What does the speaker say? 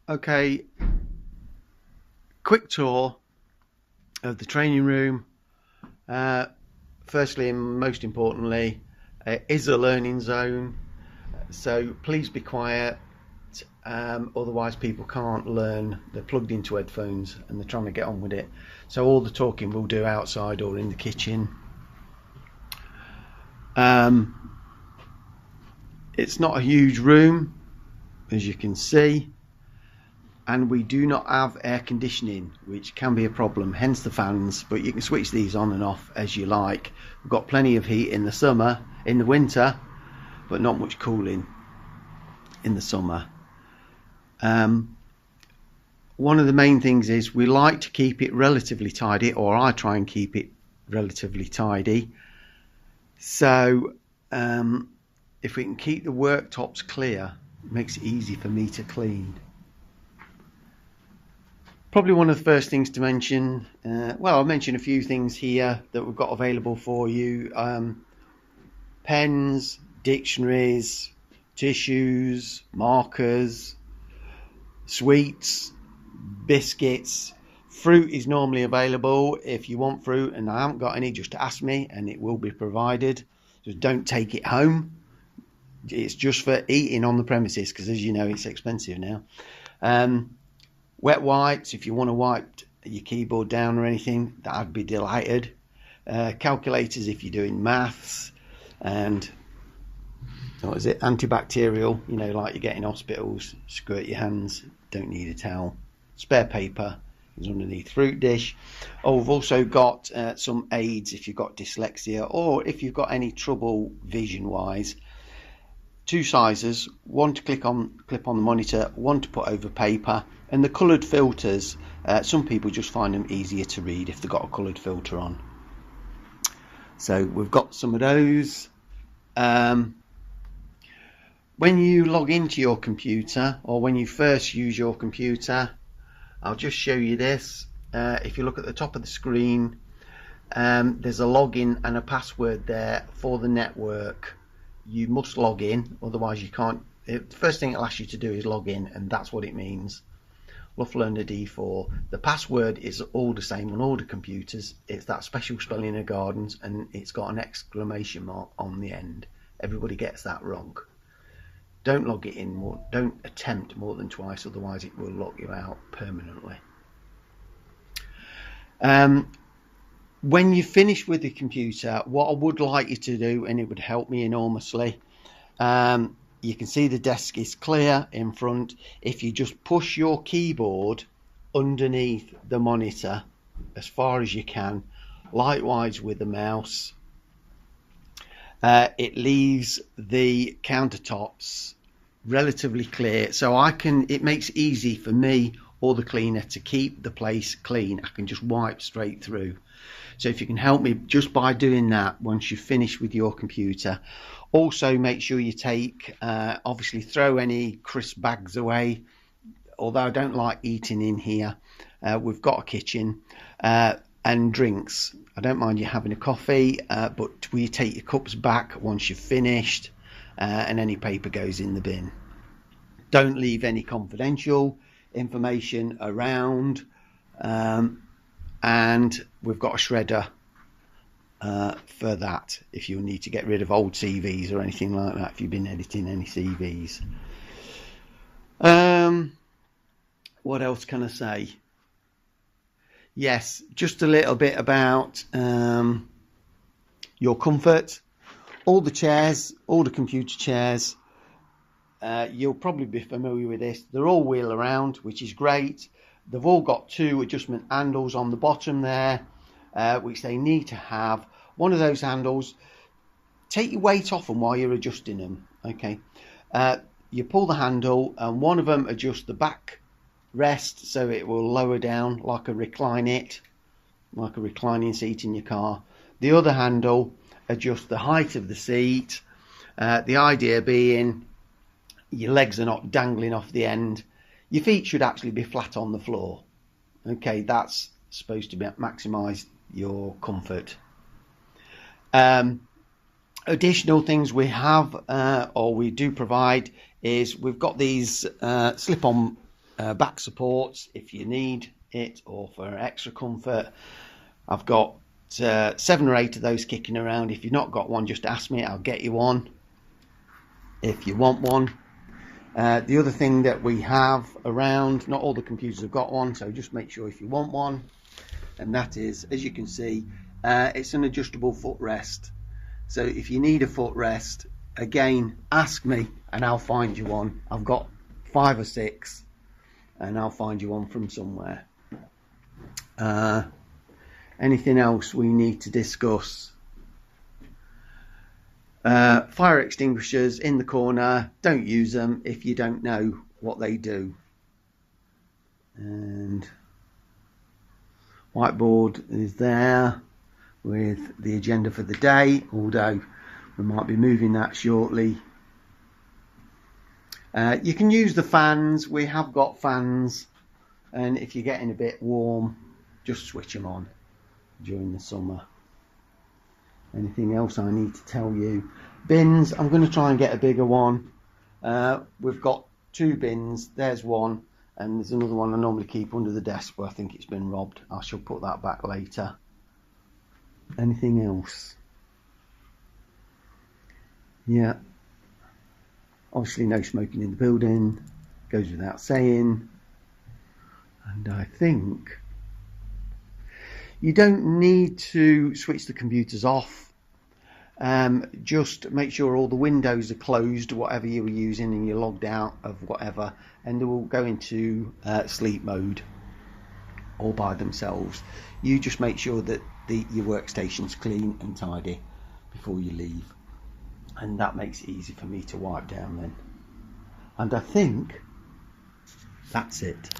Okay, quick tour of the training room. Firstly and most importantly, is a learning zone, so please be quiet. Otherwise people can't learn. They're plugged into headphones and they're trying to get on with it, so all the talking we'll do outside or in the kitchen. It's not a huge room, as you can see, and we do not have air conditioning, which can be a problem, hence the fans, but you can switch these on and off as you like. We've got plenty of heat in the summer, in the winter, but not much cooling in the summer. One of the main things is we like to keep it relatively tidy, or I try and keep it relatively tidy. So if we can keep the worktops clear, it makes it easy for me to clean. Probably one of the first things to mention, well, I'll mention a few things here that we've got available for you. Pens, dictionaries, tissues, markers, sweets, biscuits. Fruit is normally available. If you want fruit and I haven't got any, just ask me and it will be provided. Just don't take it home. It's just for eating on the premises, because as you know, it's expensive now. Wet wipes, if you want to wipe your keyboard down or anything, I'd be delighted. Calculators if you're doing maths, and what is it, antibacterial, you know, like you get in hospitals, squirt your hands, don't need a towel. Spare paper is underneath fruit dish. Oh, we've also got some aids if you've got dyslexia or if you've got any trouble vision wise. Two sizes, one to clip on the monitor, one to put over paper, and the coloured filters, some people just find them easier to read if they've got a coloured filter on. So we've got some of those. When you log into your computer, or when you first use your computer, I'll just show you this. If you look at the top of the screen, there's a login and a password there for the network. You must log in, otherwise you can't. The first thing it'll ask you to do is log in, and that's what it means. Lufthansa D4. The password is all the same on all the computers. It's that special spelling of Gardens, and it's got an exclamation mark on the end. Everybody gets that wrong. Don't log it in more. Don't attempt more than twice, otherwise it will lock you out permanently. When you finish with the computer, what I would like you to do, and it would help me enormously, you can see the desk is clear in front. If you just push your keyboard underneath the monitor as far as you can, likewise with the mouse, it leaves the countertops relatively clear, so it makes it easy for me or the cleaner to keep the place clean. I can just wipe straight through. So if you can help me just by doing that once you've finished with your computer. Also make sure you take, obviously throw any crisp bags away, although I don't like eating in here. We've got a kitchen, and drinks. I don't mind you having a coffee, but will you take your cups back once you've finished, and any paper goes in the bin. Don't leave any confidential information around, and we've got a shredder for that if you need to get rid of old CVs or anything like that, if you've been editing any CVs. What else can I say? Yes, just a little bit about your comfort. All the chairs, all the computer chairs, you'll probably be familiar with this. They're all wheel around, which is great. They've all got two adjustment handles on the bottom there, which they need to have. One of those handles, take your weight off them while you're adjusting them. Okay, you pull the handle, and one of them adjusts the back rest, so it will lower down like a reclining seat in your car. The other handle adjusts the height of the seat. The idea being your legs are not dangling off the end. Your feet should actually be flat on the floor. Okay, that's supposed to maximise your comfort. Additional things we have, or we do provide, is we've got these slip-on back supports if you need it, or for extra comfort. I've got 7 or 8 of those kicking around. If you've not got one, just ask me, I'll get you one if you want one. The other thing that we have around, not all the computers have got one, so just make sure if you want one, and that is, as you can see, it's an adjustable footrest. So if you need a footrest, again, ask me and I'll find you one. I've got 5 or 6 and I'll find you one from somewhere. Anything else we need to discuss? Fire extinguishers in the corner, don't use them if you don't know what they do. And whiteboard is there with the agenda for the day, although we might be moving that shortly. You can use the fans. We have got fans, and if you're getting a bit warm, just switch them on during the summer. Anything else I need to tell you? Bins, I'm going to try and get a bigger one. We've got 2 bins. There's one, and there's another one I normally keep under the desk, but I think it's been robbed. I shall put that back later. Anything else? Yeah. Obviously no smoking in the building. Goes without saying. And I think you don't need to switch the computers off. Just make sure all the windows are closed, whatever you were using, and you're logged out of whatever, and they will go into sleep mode all by themselves. You just make sure that your workstation's clean and tidy before you leave, and that makes it easy for me to wipe down then. And I think that's it.